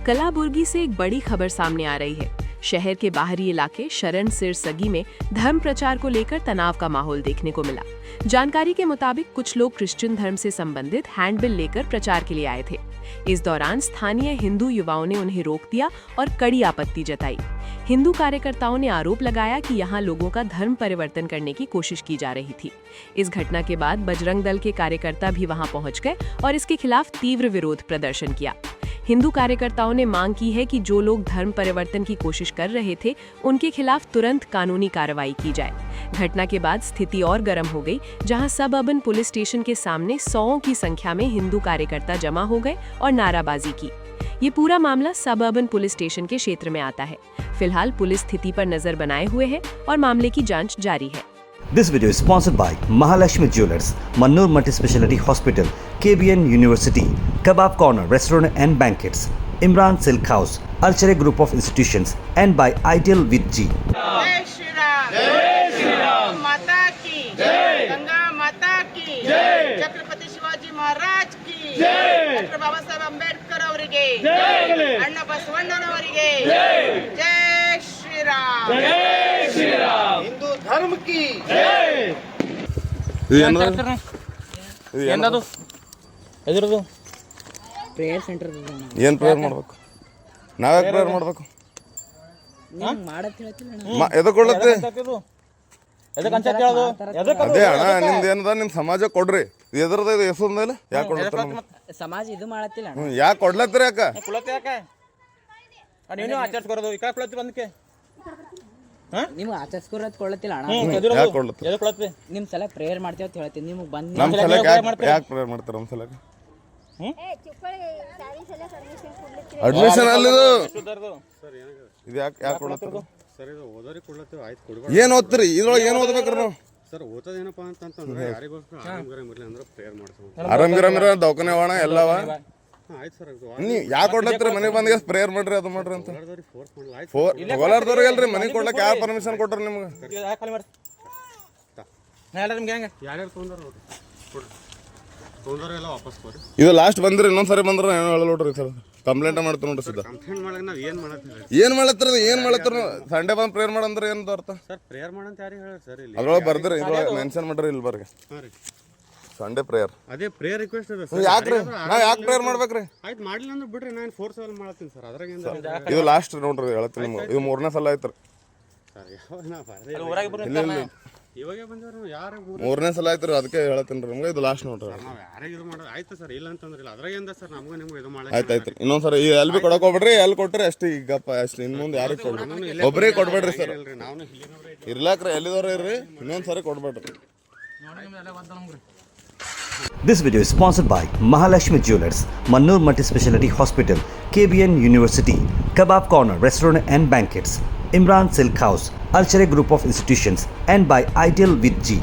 कलाबुर्गी से एक बड़ी खबर सामने आ रही है। शहर के बाहरी इलाके शरण सिरसगी में धर्म प्रचार को लेकर तनाव का माहौल देखने को मिला। जानकारी के मुताबिक कुछ लोग क्रिश्चियन धर्म से संबंधित हैंडबिल लेकर प्रचार के लिए आए थे। इस दौरान स्थानीय हिंदू युवाओं ने उन्हें रोक दिया और कड़ी आपत्ति जताई। हिंदू कार्यकर्ताओं ने आरोप लगाया कि यहाँ लोगों का धर्म परिवर्तन करने की कोशिश की जा रही थी। इस घटना के बाद बजरंग दल के कार्यकर्ता भी वहां पहुंच गए और इसके खिलाफ तीव्र विरोध प्रदर्शन किया। हिंदू कार्यकर्ताओं ने मांग की है कि जो लोग धर्म परिवर्तन की कोशिश कर रहे थे उनके खिलाफ तुरंत कानूनी कार्रवाई की जाए। घटना के बाद स्थिति और गर्म हो गई, जहां सब अर्बन पुलिस स्टेशन के सामने 100 की संख्या में हिंदू कार्यकर्ता जमा हो गए और नाराबाजी की। ये पूरा मामला सब अर्बन पुलिस स्टेशन के क्षेत्र में आता है। फिलहाल पुलिस स्थिति पर नजर बनाए हुए है और मामले की जांच जारी है। This video is sponsored by Mahalakshmi Jewelers, Mannur Multi-Speciality Hospital, KBN University, Kebab Corner Restaurant and Banquets, Imran Silk House, Archery Group of Institutions, and by Ideal with G. जय श्री राम, जय श्री राम, माता की जय, गंगा माता की जय, छत्रपति शिवाजी महाराज की जय, डॉक्टर बाबा साहेब अंबेडकर ಅವರಿಗೆ ಜೈ, ಅಣ್ಣ ಬಸವಣ್ಣನವರಿಗೆ ಜೈ, जय श्री राम, जय श्री राम, हिंदू धर्म की जय। ಏನದು ಎದುರದು ಪ್ರೇಯರ್ ಸೆಂಟರ್ ಏನು ಪ್ರೇಯರ್ ಮಾಡ್ಬೇಕು? ನಾವ್ಯಾಕೆ ಪ್ರೇಯರ್ ಮಾಡ್ಬೇಕು? ಮಾಡತ್ ಹೇಳ್ತಿಲ್ಲ ಎದಕ್ಕೆ ಕೊಡ್ಲತ್ತಿ? ಅಣ್ಣ ಅದೇ ಅಣ್ಣ, ನಿಮ್ದು ಏನದ ನಿಮ್ಮ ಸಮಾಜ ಕೊಡ್ರಿ. ಎದ್ರದ ಇದು ಹೆಸರು ಮೇಲೆ ಯಾಕೆ ಕೊಡ್ಲತ್ತಾರ? ಸಮಾಜ ಇದು ಮಾಡತ್ತಿಲ್ಲ ಯಾಕೆ ಕೊಡ್ಲತ್ತೀರಿ? ಯಾಕೆ ನೀನು ಆಚರಿಸ್ಕೊರೋದು ಈ ಕೊಳತಿ ಬಂದಕ್ಕೆ ನಿಮ್ಗೆ ಆಚರಿಸ್ಕೊರತ್ ಕೊಡತ್ತಿಲ್ಲ ಅಣ್ಣ. ಯಾಕೆ ಕೊಡ್ಲತ್ತಿ? ನಿಮ್ ಸಲ ಪ್ರೇಯರ್ ಮಾಡ್ತೇವೆ ಅಂತ ಹೇಳ್ತೀನಿ. ನಿಮ್ಗೆ ಬಂದ್ ನಮ್ಮ ಸಲಕ್ಕೆ ಯಾಕೆ ಪ್ರೇಯರ್ ಮಾಡ್ತಾರ? ನಮ್ಮ ಸಲಕ್ಕೆ ಅಡ್ಮಿಷನ್ ಅಲ್ಲಿದು ಇದು ಯಾಕೆ ಕೊಡ್ಲತ್ತೀರಿ? ಸರ್ ಇದು ಓದೋರಿಗೆ ಕೊಡ್ಲತ್ತೀವಿ, ಆಯ್ತು ಕೊಡ್ಬೇಡ. ಏನು ಓದ್ತೀರಿ? ಇದ್ರೊಳಗೆ ಏನು ಓದ್ಬೇಕ್ರಿ ನಾವು? ಸರ್ ಓದೋದೇನಪ್ಪ ಅಂತಂದ್ರೆ ಯಾರಿಗೋಸ್ಕರ ಆರಾಮ್ ಇರಲಿ ಅಂದ್ರೆ ಪ್ರೇಯರ್ ಮಾಡ್ತೀವಿ. ಆರಾಮಿರ ದವಾಖಾನೆ ಹೋಣ ಎಲ್ಲವ. ಆಯ್ತು ಸರ್, ನೀವು ಯಾಕೆ ಕೊಡ್ಲತ್ತೀರಿ? ಮನೆಗೆ ಬಂದಾಗ ಪ್ರೇಯರ್ ಮಾಡ್ರಿ, ಅದು ಮಾಡ್ರಿ ಅಂತ. ಫೋರ್ಸ್ ಮಾಡಲ್ಲ. ಆಯ್ತು ತಗೊಲಾರ್ದವ್ರಿಗೆ ಅಲ್ರಿ ಮನೆಗೆ ಕೊಡ್ಲಕ್ಕೆ ಯಾರು ಪರ್ಮಿಷನ್ ಕೊಟ್ರಿ ನಿಮ್ಗೆ? ಖಾಲಿ ಮಾಡಿ ನಿಮ್ಗೆ ಹೆಂಗೆ ಯಾರ್ಯಾರು ತೊಗೊಂಡಾರ ನೋಡ್ರಿ, ಕೊಡ್ರಿ. ತೊಗೊಂಡಾರೆಲ್ಲ ವಾಪಸ್ ಕೊಡ್ರಿ. ಇದು ಲಾಸ್ಟ್ ಬಂದ್ರಿ, ಇನ್ನೊಂದ್ಸರಿ ಬಂದ್ರೆ ಏನು ಹೇಳ ನೋಡ್ರಿ ಸರ್. ಕಂಪ್ಲೇಂಟ್ ಮಾಡ್ತೀವಿ ನೋಡ್ರಿ ಸೀದಾ. ಕಂಪ್ಲೇಂಟ್ ಮಾಡಕ್ಕೆ ನಾವು ಏನು ಮಾಡತ್ತೀವಿ? ಏನು ಮಾಡತ್ತೀರ? ಸಂಡೇ ಬಂದು ಪ್ರೇಯರ್ ಮಾಡಂದ್ರೆ ಏನು ಅರ್ಥ? ಸರ್ ಪ್ರೇಯರ್ ಮಾಡಂತ ಯಾರಿಗೆ ಹೇಳಿ ಸರ್? ಇಲ್ಲಿ ಅದ್ರೊಳಗೆ ಬರ್ದ್ರಿ, ಇದ್ರೊಳಗೆ ಮೆನ್ಷನ್ ಮಾಡ್ರಿ ಇಲ್ಲಿ ಬರ್ರಿ. ಹಾಂ ರೀ, ಸಂಡೇ ಪ್ರೇಯರ್. ಅದೇ ಪ್ರೇಯರ್ ರಿಕ್ವೆಸ್ಟ್ ಇದೆ ಸರ್. ಯಾಕ್ರಿ ನಾವು ಯಾಕೆ ಪ್ರೇಯರ್ ಮಾಡ್ಬೇಕ್ರಿ? ಆಯ್ತು ಮಾಡಲಿಲ್ಲ ಅಂದ್ರೆ ಬಿಡ್ರಿ, ನಾನು ಫೋರ್ಸ್ ಅಲ್ಲಿ ಮಾಡ್ತೀನಿ ಸರ್. ಅದ್ರಾಗ ಇದು ಲಾಸ್ಟ್ ನೋಡ್ರಿ ಹೇಳ್ತೀನಿ ನಿಮ್ಗೆ. ಇದು 3ನೇ ಸಲ ಆಯ್ತು ಸರ್. ಯಾವಾಗ ನಾ ಬರದೇ ಇವಾಗೆ ಬಂದವ್ರು ಯಾರು 3ನೇ ಸಲ ಆಯ್ತು, ಅದಕ್ಕೆ ಹೇಳ್ತೀನಿ ರೀ ನಿಮ್ಗೆ. ಇದು ಲಾಸ್ಟ್ ನೋಡ್ರಿ. ನಾವು ಯಾರಿಗೆ ಇದು ಮಾಡೋದು ಆಯ್ತು ಸರ್, ಇಲ್ಲ ಅಂತಂದ್ರೆ ಇಲ್ಲ. ಅದ್ರಾಗಿಂದ ಸರ್ ನಮ್ಗೆ ನಿಮ್ಗೆ ಇದು ಮಾಡಿ ಆಯ್ತು ಇನ್ನೊಂದ್ಸರಿ ಈ ಎಲ್ ಬಿ ಕೊಡಕ್ ಹೋಗ್ಬಿಡ್ರಿ. ಎಲ್ಲಿ ಕೊಟ್ರಿ ಅಷ್ಟೇ ಈಗಪ್ಪ, ಅಷ್ಟು ಇನ್ನು ಮುಂದೆ ಯಾರಿಗೆ ಕೊಡ್ರಿ? ಒಬ್ಬರೇ ಕೊಡ್ಬೇಡ್ರಿ ಸರ್. ನಾವು ಇರ್ಲಾಕ್ರಿ ಎಲ್ಲಿದವ್ರ ಇರ್ರಿ, ಇನ್ನೊಂದ್ಸರಿ ಕೊಡ್ಬೇಡ್ರಿ. This video is sponsored by Mahalakshmi Jewelers, Mannur Multi-Speciality Hospital, KBN University, Kebab Corner Restaurant and Banquets, Imran Silk House, Archery Group of Institutions, and by Ideal with G.